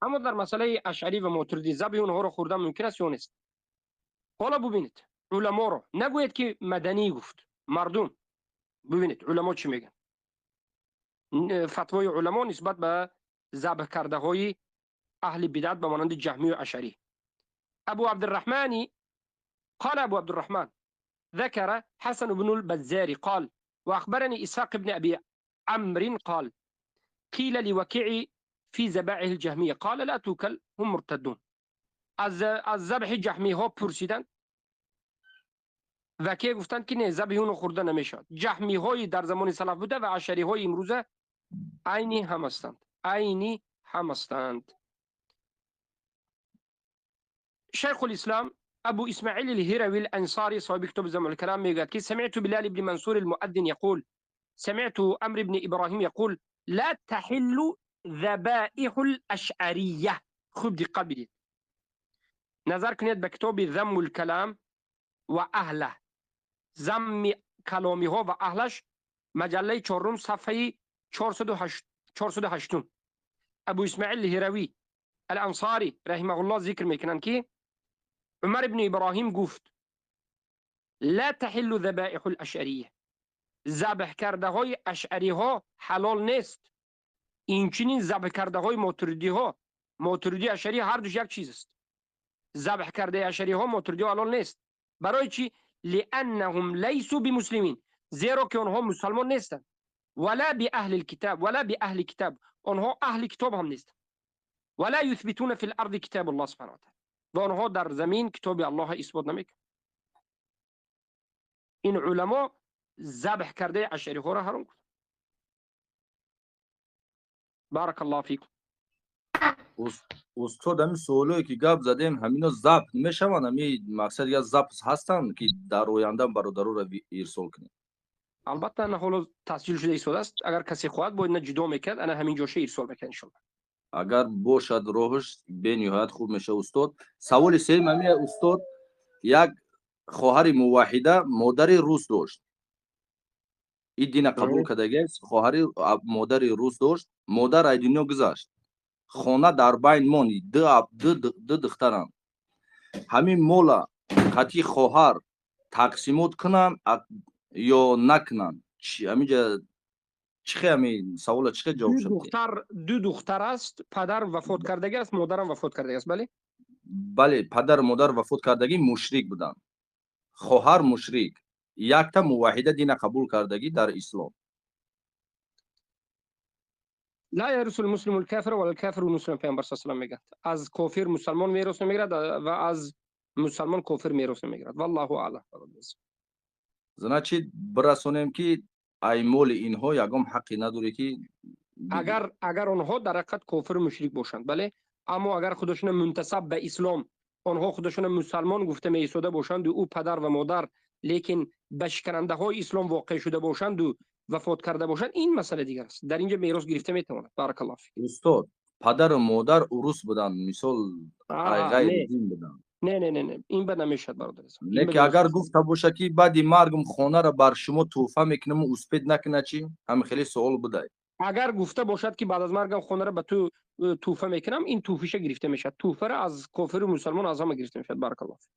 اما در مسئله اشعری و ماتریدی ذبح اونها رو خوردن ممکن است یا نیست؟ حالا ببینید علما رو نگوید که مدنی گفت، مردم ببینید علما چی میگن. فتوای علما نسبت به ذبح کرده های اهل بدعت به مانند جهمی و اشعری. ابو عبد الرحمن قال ابو عبد الرحمن ذكر حسن بن البزار قال واخبرني اسحاق بن ابي عمرو قال قيل لوكيع في ذبائح الجهميه قال لا توكل هم مرتدون. از ذبح جهمی ها پرسیدن، وکیع گفتند که نه، ذبح اون خورده نمیشد. جهمی های در زمان سلف بوده و اشعری های امروزه عینی هم هستند، عینی هم هستند. شيخ الإسلام أبو إسماعيل الهروي الأنصاري صاحب كتب جمع الكلام يقول كي سمعت بلال بن منصور المؤذن يقول سمعت أمر بن إبراهيم يقول لا تحل ذبائح الأشعرية. خوب دقت بدید، نظر کنید به کتاب ذم الكلام و اهله، ذم کلامی ها و اهلش، مجله 4 صفحه 408. ابو اسماعیل الهروی الانصاری رحمه الله ذکر میکنن که عمر بن ابراهیم گفت لا تحل ذبائح الاشعریه، ذبح کرده های اشعری ها حلال نیست. این چنین ذبح کرده های ماتریدی ها، ماتریدی اشعری هر دوش یک چیز است. ذبح کرده اشعری ها ماتریدی حلال نیست. برای چی؟ لانهم لیسوا بمسلمین، زیرا که آنها مسلمان نیستند. ولا باهل الكتاب، ولا باهل کتاب، آنها اهل کتاب هم نیستند. ولا یثبتون فی الارض کتاب الله سبحانه و تعالی، و آنها در زمین کتاب الله اثبات نمیکنند. این علما ذبح کرده اشعری ها را حرام کرد. بارک الله فیکم. استاد همین سوالایی که گپ زدیم همینا ضبط میشون؟ همین مقصد یا ضبط هستن که در آینده برادرو را ارسال کنیم؟ البته نه، حالا تسجیل شده ایستاده است. اگر کسی خواهد باید نه جدا میکرد، انا همین جاشه ارسال میکنم ان شاء الله. اگر باشد راهش به نهایت خوب میشه استاد. سوال سوم همین استاد، یک خواهر موحده مادر روس داشت، این دین قبول کردگی است. خواهر مادر روس داشت، مادر از دنیا گذشت، خانه در بین ماند، دو دخترم. همین مولا قطعی خواهر تقسیمات کنن یا نکنن؟ همینجا چی همین سوال چی جواب شد؟ دو دختر است، پدر وفات کردگی است، مادرم وفات کردگی است. بله بله، پدر مادر وفات کردگی مشرک بودن، خواهر مشرک، یک تا موحده دین قبول کردگی در اسلام. لا يرث المسلم الكافر ولا الكافر المسلم، پیامبر صلی الله علیه و میگه از کافر مسلمان میراث نمیگیرد و از مسلمان کافر میراث نمیگیرد. والله اعلم. زنچه برسونیم که ای مول اینها یگام حقی نداره که اگر آنها در حقیقت کافر مشرک باشند، بله، اما اگر خودشون منتسب به اسلام، آنها خودشون مسلمان گفته می ایستاده باشند و او پدر و مادر لیکن به شکننده های اسلام واقع شده باشند و وفات کرده باشند، این مسئله دیگر است. در اینجا میراث گرفته میتواند. بارک الله فیک. استاد پدر و مادر عروس بودن، مثال غیر دین بودن؟ نه این بد نمیشد برادر. نه که اگر گفته باشه که بعد مرگم خانه را بر شما توفه میکنم و اسپید نکنه چی؟ هم خیلی سوال بوده. اگر گفته باشد که بعد از مرگم خانه را به تو توفه میکنم، این توفیش گرفته میشد. توفه را از کافر و مسلمان از همه گرفته میشد. بارک الله فیک.